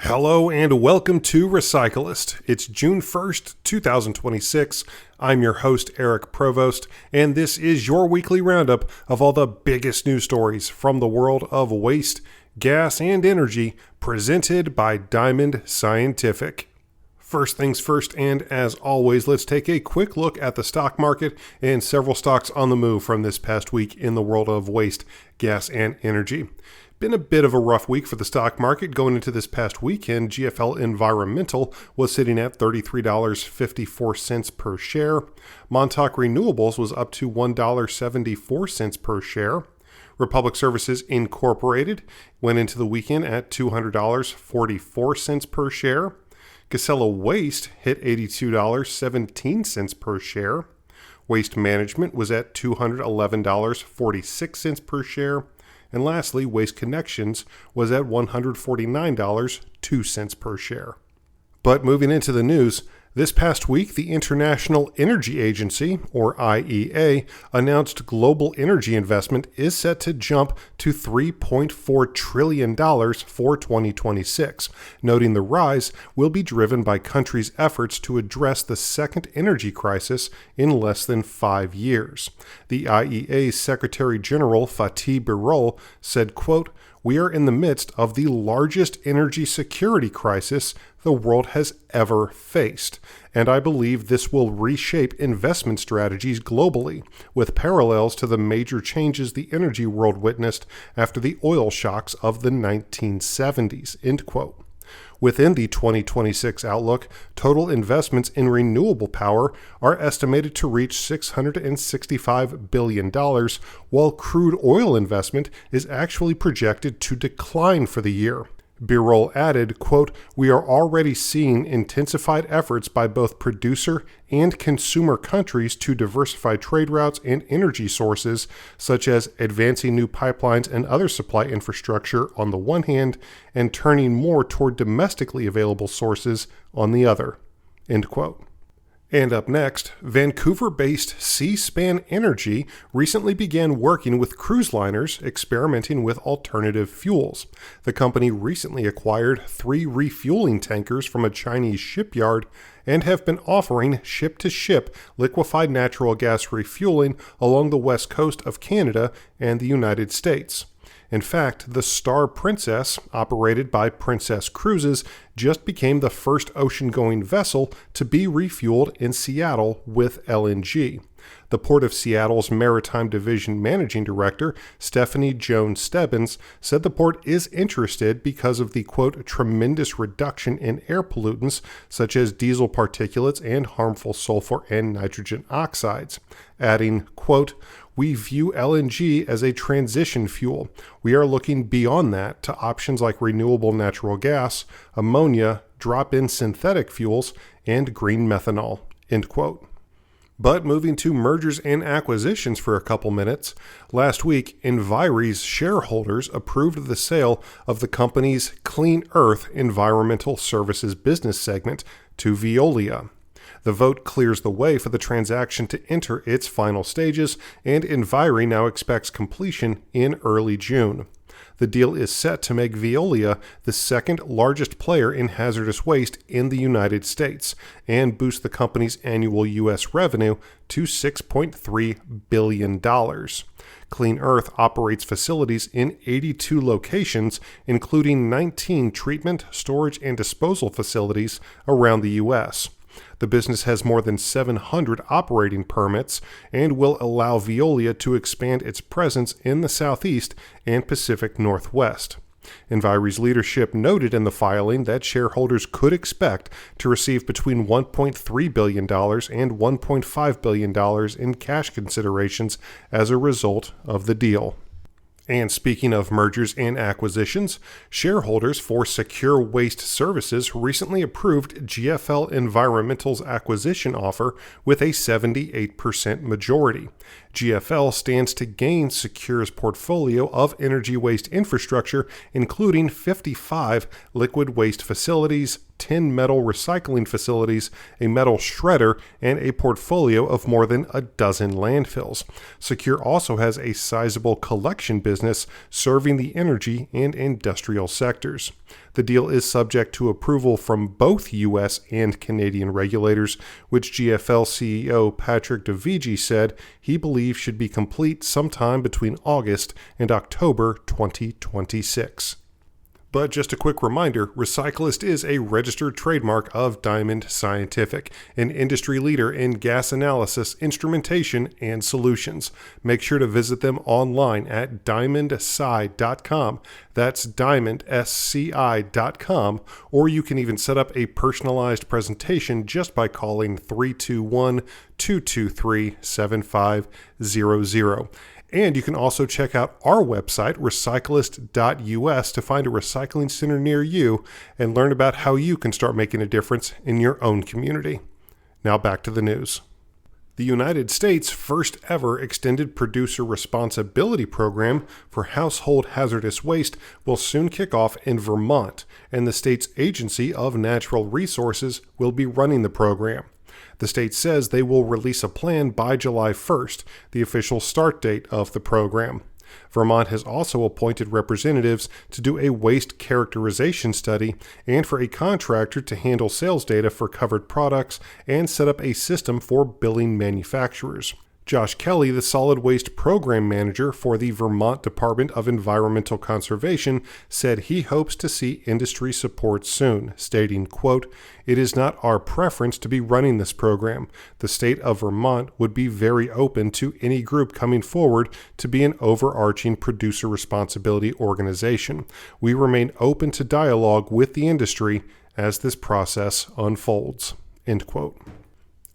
Hello and welcome to Recyclist. It's June 1st, 2026. I'm your host, Eric Provost, and this is your weekly roundup of all the biggest news stories from the world of waste, gas, and energy, presented by Diamond Scientific. First things first, and as always, let's take a quick look at the stock market and several stocks on the move from this past week in the world of waste, gas, and energy. Been a bit of a rough week for the stock market going into this past weekend. GFL Environmental was sitting at $33.54 per share. Montauk Renewables was up to $1.74 per share. Republic Services Incorporated went into the weekend at $200.44 per share. Casella Waste hit $82.17 per share. Waste Management was at $211.46 per share. And lastly, Waste Connections was at $149.02 per share. But moving into the news, this past week, the International Energy Agency, or IEA, announced global energy investment is set to jump to $3.4 trillion for 2026, noting the rise will be driven by countries' efforts to address the second energy crisis in less than 5 years. The IEA's Secretary General Fatih Birol said, quote, "We are in the midst of the largest energy security crisis the world has ever faced, and I believe this will reshape investment strategies globally, with parallels to the major changes the energy world witnessed after the oil shocks of the 1970s, end quote. Within the 2026 outlook, total investments in renewable power are estimated to reach $665 billion, while crude oil investment is actually projected to decline for the year. Birol added, quote, "We are already seeing intensified efforts by both producer and consumer countries to diversify trade routes and energy sources, such as advancing new pipelines and other supply infrastructure on the one hand, and turning more toward domestically available sources on the other," end quote. And up next, Vancouver-based Seaspan Energy recently began working with cruise liners experimenting with alternative fuels. The company recently acquired 3 refueling tankers from a Chinese shipyard and have been offering ship-to-ship liquefied natural gas refueling along the west coast of Canada and the United States. In fact, the Star Princess, operated by Princess Cruises, just became the first ocean-going vessel to be refueled in Seattle with LNG. The Port of Seattle's Maritime Division Managing Director, Stephanie Jones-Stebbins, said the port is interested because of the, quote, "tremendous reduction in air pollutants such as diesel particulates and harmful sulfur and nitrogen oxides," adding, quote, "We view LNG as a transition fuel. We are looking beyond that to options like renewable natural gas, ammonia, drop-in synthetic fuels, and green methanol," end quote. But moving to mergers and acquisitions for a couple minutes, last week, Enviri's shareholders approved the sale of the company's Clean Earth Environmental Services business segment to Veolia. The vote clears the way for the transaction to enter its final stages, and Enviri now expects completion in early June. The deal is set to make Veolia the second largest player in hazardous waste in the United States and boost the company's annual U.S. revenue to $6.3 billion. Clean Earth operates facilities in 82 locations, including 19 treatment, storage, and disposal facilities around the U.S. The business has more than 700 operating permits and will allow Veolia to expand its presence in the Southeast and Pacific Northwest. Enviri's leadership noted in the filing that shareholders could expect to receive between $1.3 billion and $1.5 billion in cash considerations as a result of the deal. And speaking of mergers and acquisitions, shareholders for Secure Waste Services recently approved GFL Environmental's acquisition offer with a 78% majority. GFL stands to gain Secure's portfolio of energy waste infrastructure, including 55 liquid waste facilities, 10 metal recycling facilities, a metal shredder, and a portfolio of more than a dozen landfills. Secure also has a sizable collection business serving the energy and industrial sectors. The deal is subject to approval from both U.S. and Canadian regulators, which GFL CEO Patrick DeVigi said he believes should be complete sometime between August and October 2026. But just a quick reminder, Recyclist is a registered trademark of Diamond Scientific, an industry leader in gas analysis, instrumentation, and solutions. Make sure to visit them online at diamondsci.com. That's diamondsci.com, or you can even set up a personalized presentation just by calling 321-223-7500. And you can also check out our website, recyclist.us, to find a recycling center near you and learn about how you can start making a difference in your own community. Now back to the news. The United States' first ever extended producer responsibility program for household hazardous waste will soon kick off in Vermont, and the state's Agency of Natural Resources will be running the program. The state says they will release a plan by July 1st, the official start date of the program. Vermont has also appointed representatives to do a waste characterization study and for a contractor to handle sales data for covered products and set up a system for billing manufacturers. Josh Kelly, the Solid Waste Program Manager for the Vermont Department of Environmental Conservation, said he hopes to see industry support soon, stating, quote, "It is not our preference to be running this program. The state of Vermont would be very open to any group coming forward to be an overarching producer responsibility organization. We remain open to dialogue with the industry as this process unfolds," end quote.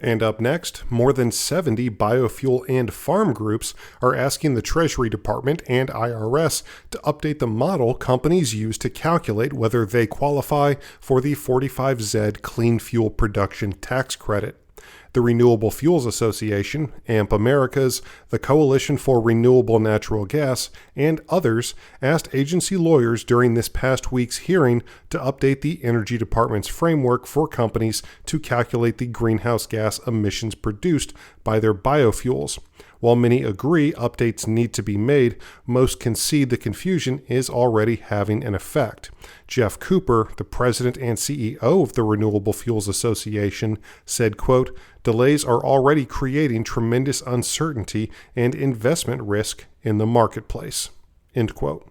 And up next, more than 70 biofuel and farm groups are asking the Treasury Department and IRS to update the model companies use to calculate whether they qualify for the 45Z Clean Fuel Production Tax Credit. The Renewable Fuels Association, AMP Americas, the Coalition for Renewable Natural Gas, and others asked agency lawyers during this past week's hearing to update the Energy Department's framework for companies to calculate the greenhouse gas emissions produced by their biofuels. While many agree updates need to be made, most concede the confusion is already having an effect. Jeff Cooper, the president and CEO of the Renewable Fuels Association, said, quote, "Delays are already creating tremendous uncertainty and investment risk in the marketplace," end quote.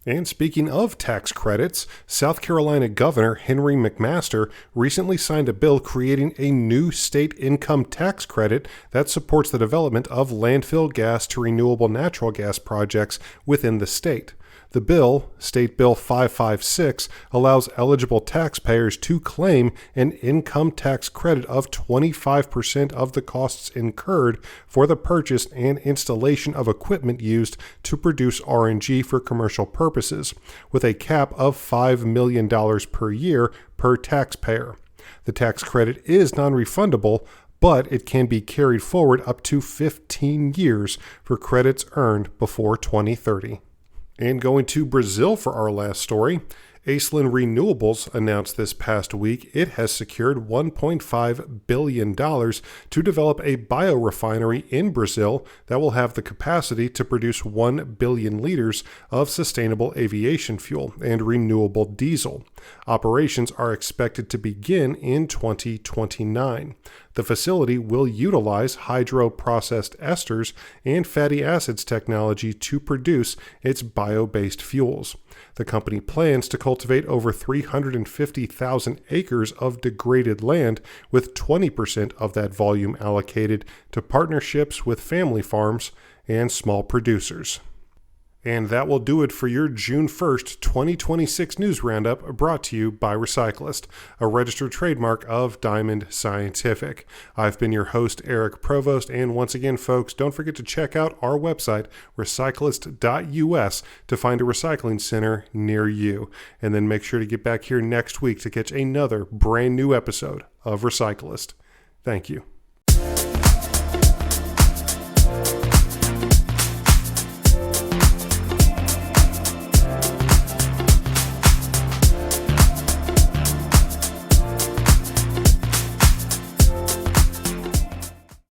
And speaking of tax credits, South Carolina Governor Henry McMaster recently signed a bill creating a new state income tax credit that supports the development of landfill gas to renewable natural gas projects within the state. The bill, State Bill 556, allows eligible taxpayers to claim an income tax credit of 25% of the costs incurred for the purchase and installation of equipment used to produce RNG for commercial purposes, with a cap of $5 million per year per taxpayer. The tax credit is non-refundable, but it can be carried forward up to 15 years for credits earned before 2030. And going to Brazil for our last story, Aceland Renewables announced this past week it has secured $1.5 billion to develop a biorefinery in Brazil that will have the capacity to produce 1 billion liters of sustainable aviation fuel and renewable diesel. Operations are expected to begin in 2029. The facility will utilize hydro-processed esters and fatty acids technology to produce its bio-based fuels. The company plans to cultivate over 350,000 acres of degraded land, with 20% of that volume allocated to partnerships with family farms and small producers. And that will do it for your June 1st, 2026 news roundup, brought to you by Recyclist, a registered trademark of Diamond Scientific. I've been your host, Eric Provost, and once again, folks, don't forget to check out our website, recyclist.us, to find a recycling center near you. And then make sure to get back here next week to catch another brand new episode of Recyclist. Thank you.